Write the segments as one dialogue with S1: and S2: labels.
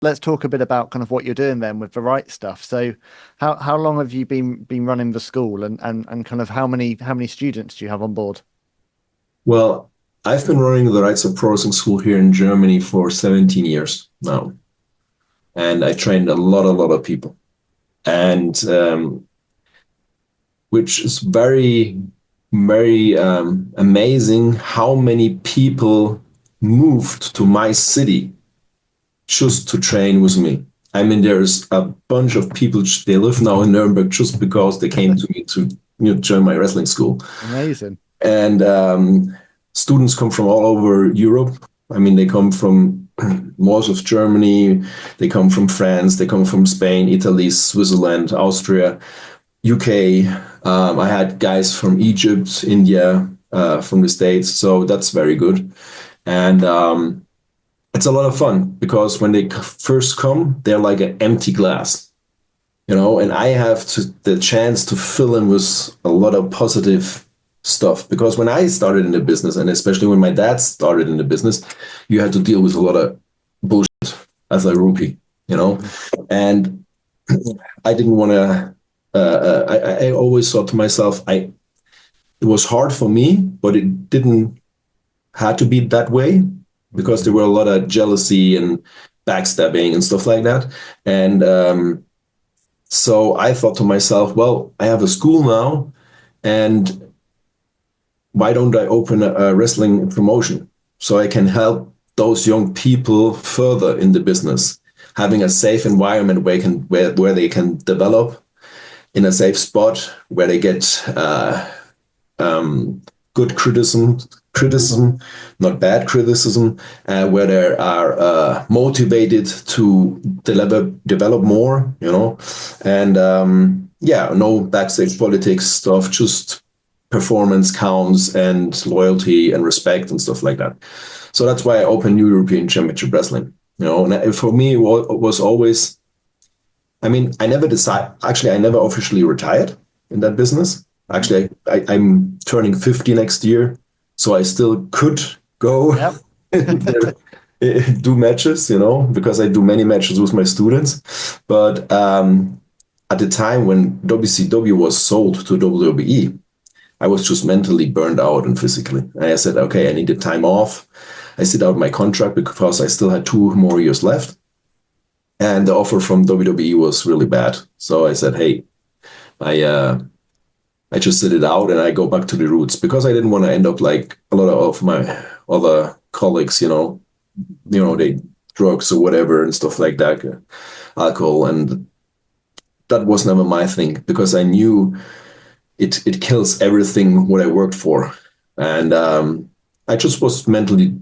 S1: let's talk a bit about kind of what you're doing then with the right stuff. So how long have you been running the school, and kind of how many students do you have on board?
S2: Well, I've been running the Rights of Pro Wrestling School here in Germany for 17 years now, and I trained a lot of people, and which is very amazing how many people moved to my city just to train with me. I mean, there's a bunch of people, they live now in Nuremberg just because they came to me to join my wrestling school.
S1: Amazing.
S2: And students come from all over Europe. I mean, they come from most of Germany, they come from France, they come from Spain, Italy, Switzerland, Austria, UK. I had guys from Egypt, India, from the States, so that's very good. And it's a lot of fun because when they first come, they're like an empty glass, and I have the chance to fill in with a lot of positive stuff. Because when I started in the business, and especially when my dad started in the business, you had to deal with a lot of bullshit as a rookie, and I didn't want to. I always thought to myself, it was hard for me, but it didn't had to be that way because there were a lot of jealousy and backstabbing and stuff like that. And so I thought to myself, well, I have a school now, and why don't I open a wrestling promotion so I can help those young people further in the business, having a safe environment where they can develop in a safe spot, where they get good criticism, not bad criticism, where they are motivated to develop more, and no backstage politics stuff, just performance counts and loyalty and respect and stuff like that. So that's why I opened New European Championship Wrestling. And for me, it was always, I mean, I never officially retired in that business. Actually, I'm turning 50 next year, so I still could go
S1: Yep.
S2: do matches, because I do many matches with my students. But at the time when WCW was sold to WWE, I was just mentally burned out and physically. And I said, okay, I needed time off. I sit out my contract because I still had 2 more years left. And the offer from WWE was really bad. So I said, hey, I just sit it out and I go back to the roots, because I didn't want to end up like a lot of my other colleagues, they drugs or whatever and stuff like that, alcohol. And that was never my thing, because I knew it kills everything what I worked for. And I just was mentally,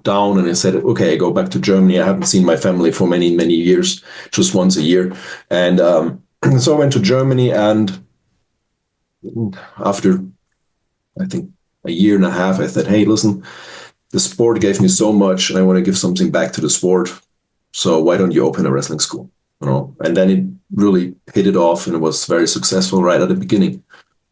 S2: down, and I said, okay, I go back to Germany. I haven't seen my family for many, many years, just once a year. And so I went to Germany, and after, I think, a year and a half, I said, hey, listen, the sport gave me so much and I want to give something back to the sport. So why don't you open a wrestling school? And then it really hit it off, and it was very successful right at the beginning.